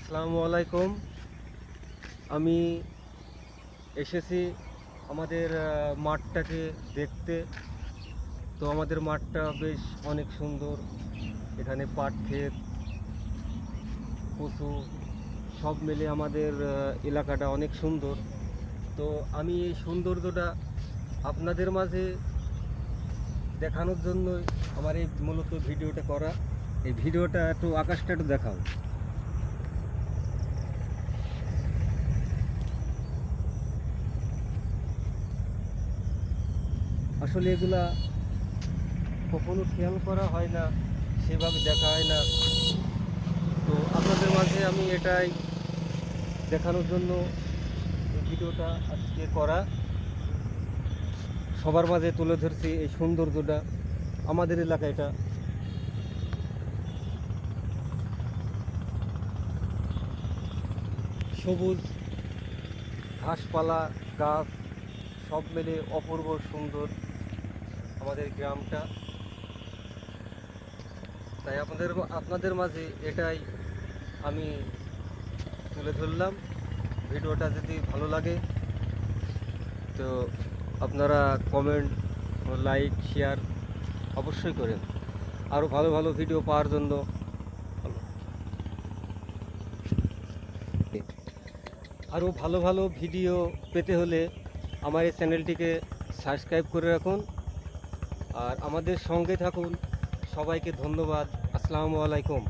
আসসালামু আলাইকুম। আমি এসেছি আমাদের মাঠটাকে দেখতে। তো আমাদের মাঠটা বেশ অনেক সুন্দর। এখানে পাট ক্ষেত, কচু সব মিলে আমাদের এলাকাটা অনেক সুন্দর। তো আমি এই সৌন্দর্যটা আপনাদের মাঝে দেখানোর জন্য আমার এই মূলত ভিডিওটা করা। এই ভিডিওটা একটু আকাশটা একটু দেখাও। আসলে এগুলা কখনো খেয়াল করা হয় না, সেভাবে দেখা হয় না। তো আপনাদের মাঝে আমি এটাই দেখানোর জন্য এই ভিডিওটা আজকে করা, সবার মাঝে তুলে ধরছি এই সৌন্দর্যটা। আমাদের এলাকা এটা সবুজ ঘাসপালা, গাছ সব মিলে অপূর্ব সুন্দর আমাদের গ্রামটা। তাই আপনাদের মাঝে এটাই আমি তুলে ধরলাম। ভিডিওটা যদি ভালো লাগে তো আপনারা কমেন্ট, লাইক, শেয়ার অবশ্যই করেন। আরও ভালো ভালো ভিডিও পাওয়ার জন্য আরও ভালো ভালো ভিডিও পেতে হলে আমার এই চ্যানেলটিকে সাবস্ক্রাইব করে রাখুন আর আমাদের সঙ্গে থাকুন। সবাইকে ধন্যবাদ। আসসালামু আলাইকুম।